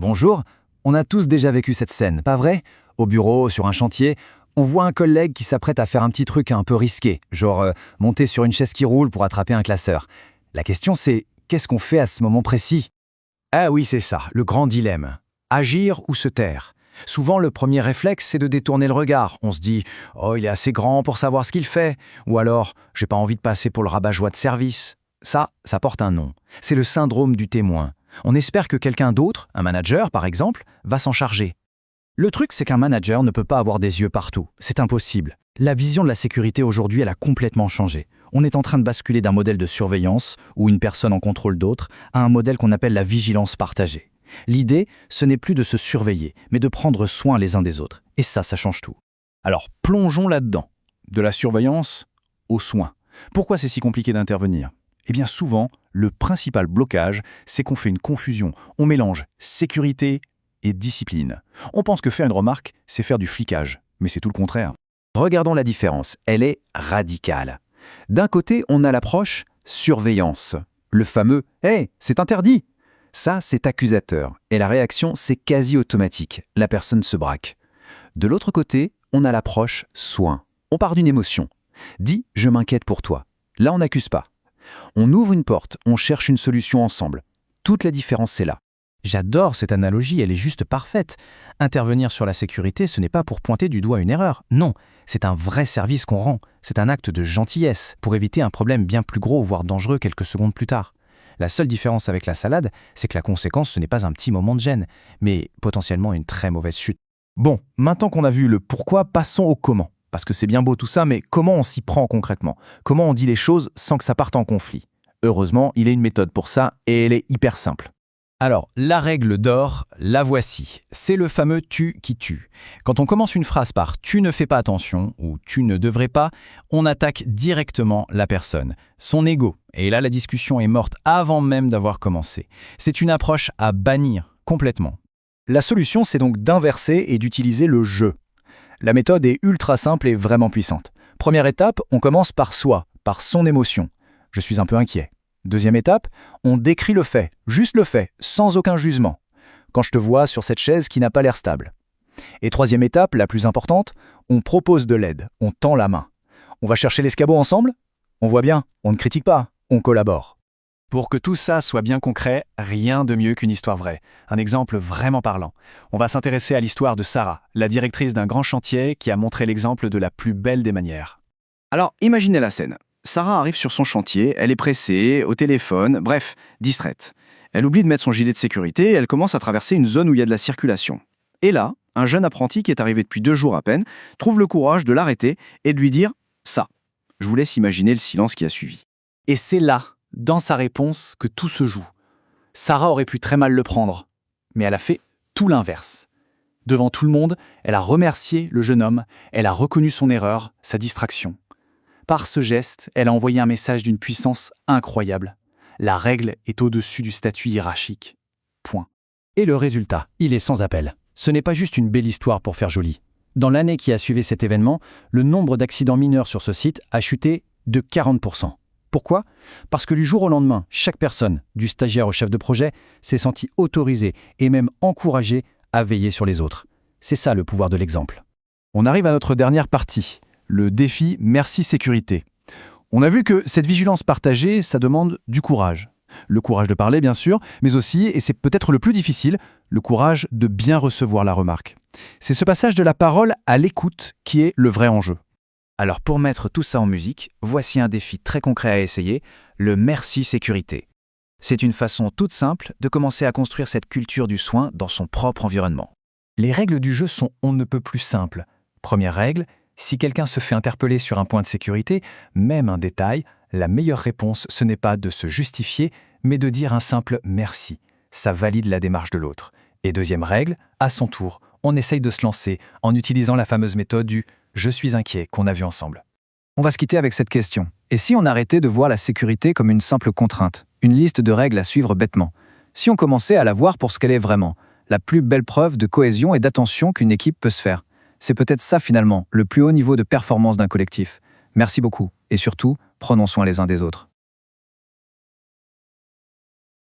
Bonjour, on a tous déjà vécu cette scène, pas vrai? Au bureau, sur un chantier, on voit un collègue qui s'apprête à faire un petit truc un peu risqué, genre monter sur une chaise qui roule pour attraper un classeur. La question c'est, qu'est-ce qu'on fait à ce moment précis? Ah oui, c'est ça, le grand dilemme. Agir ou se taire. Souvent, le premier réflexe, c'est de détourner le regard. On se dit « Oh, il est assez grand pour savoir ce qu'il fait » ou alors « J'ai pas envie de passer pour le rabat-joie de service ». Ça porte un nom. C'est le syndrome du témoin. On espère que quelqu'un d'autre, un manager par exemple, va s'en charger. Le truc, c'est qu'un manager ne peut pas avoir des yeux partout. C'est impossible. La vision de la sécurité aujourd'hui, elle a complètement changé. On est en train de basculer d'un modèle de surveillance, où une personne en contrôle d'autres, à un modèle qu'on appelle la vigilance partagée. L'idée, ce n'est plus de se surveiller, mais de prendre soin les uns des autres. Et ça change tout. Alors plongeons là-dedans. De la surveillance aux soins. Pourquoi c'est si compliqué d'intervenir? Eh bien souvent, le principal blocage, c'est qu'on fait une confusion. On mélange sécurité et discipline. On pense que faire une remarque, c'est faire du flicage, mais c'est tout le contraire. Regardons la différence, elle est radicale. D'un côté, on a l'approche surveillance. Le fameux « Hey, c'est interdit !» Ça, c'est accusateur, et la réaction, c'est quasi automatique. La personne se braque. De l'autre côté, on a l'approche soin. On part d'une émotion. Dis « Je m'inquiète pour toi ». Là, on n'accuse pas. On ouvre une porte, on cherche une solution ensemble. Toute la différence, c'est là. J'adore cette analogie, elle est juste parfaite. Intervenir sur la sécurité, ce n'est pas pour pointer du doigt une erreur. Non, c'est un vrai service qu'on rend. C'est un acte de gentillesse pour éviter un problème bien plus gros, voire dangereux quelques secondes plus tard. La seule différence avec la salade, c'est que la conséquence, ce n'est pas un petit moment de gêne, mais potentiellement une très mauvaise chute. Bon, maintenant qu'on a vu le pourquoi, passons au comment. Parce que c'est bien beau tout ça, mais comment on s'y prend concrètement? Comment on dit les choses sans que ça parte en conflit? Heureusement, il y a une méthode pour ça, et elle est hyper simple. Alors, la règle d'or, la voici. C'est le fameux « tu » qui tue. Quand on commence une phrase par « tu ne fais pas attention » ou « tu ne devrais pas », on attaque directement la personne, son ego. Et là, la discussion est morte avant même d'avoir commencé. C'est une approche à bannir complètement. La solution, c'est donc d'inverser et d'utiliser le « je ». La méthode est ultra simple et vraiment puissante. Première étape, on commence par soi, par son émotion. Je suis un peu inquiet. Deuxième étape, on décrit le fait, juste le fait, sans aucun jugement. Quand je te vois sur cette chaise qui n'a pas l'air stable. Et troisième étape, la plus importante, on propose de l'aide, on tend la main. On va chercher l'escabeau ensemble? On voit bien, on ne critique pas, on collabore. Pour que tout ça soit bien concret, rien de mieux qu'une histoire vraie. Un exemple vraiment parlant. On va s'intéresser à l'histoire de Sarah, la directrice d'un grand chantier qui a montré l'exemple de la plus belle des manières. Alors, imaginez la scène. Sarah arrive sur son chantier, elle est pressée, au téléphone, bref, distraite. Elle oublie de mettre son gilet de sécurité et elle commence à traverser une zone où il y a de la circulation. Et là, un jeune apprenti qui est arrivé depuis 2 jours à peine trouve le courage de l'arrêter et de lui dire « ça ». Je vous laisse imaginer le silence qui a suivi. Et c'est là, dans sa réponse, que tout se joue. Sarah aurait pu très mal le prendre, mais elle a fait tout l'inverse. Devant tout le monde, elle a remercié le jeune homme, elle a reconnu son erreur, sa distraction. Par ce geste, elle a envoyé un message d'une puissance incroyable. La règle est au-dessus du statut hiérarchique. Point. Et le résultat, il est sans appel. Ce n'est pas juste une belle histoire pour faire joli. Dans l'année qui a suivi cet événement, le nombre d'accidents mineurs sur ce site a chuté de 40%. Pourquoi? Parce que du jour au lendemain, chaque personne, du stagiaire au chef de projet, s'est sentie autorisée et même encouragée à veiller sur les autres. C'est ça le pouvoir de l'exemple. On arrive à notre dernière partie, le défi Merci Sécurité. On a vu que cette vigilance partagée, ça demande du courage. Le courage de parler, bien sûr, mais aussi, et c'est peut-être le plus difficile, le courage de bien recevoir la remarque. C'est ce passage de la parole à l'écoute qui est le vrai enjeu. Alors pour mettre tout ça en musique, voici un défi très concret à essayer, le Merci Sécurité. C'est une façon toute simple de commencer à construire cette culture du soin dans son propre environnement. Les règles du jeu sont on ne peut plus simples. Première règle, si quelqu'un se fait interpeller sur un point de sécurité, même un détail, la meilleure réponse, ce n'est pas de se justifier, mais de dire un simple « merci ». Ça valide la démarche de l'autre. Et deuxième règle, à son tour, on essaye de se lancer en utilisant la fameuse méthode du « je suis inquiet » qu'on a vu ensemble. On va se quitter avec cette question. Et si on arrêtait de voir la sécurité comme une simple contrainte, une liste de règles à suivre bêtement? Si on commençait à la voir pour ce qu'elle est vraiment, la plus belle preuve de cohésion et d'attention qu'une équipe peut se faire? C'est peut-être ça finalement, le plus haut niveau de performance d'un collectif. Merci beaucoup, et surtout, prenons soin les uns des autres.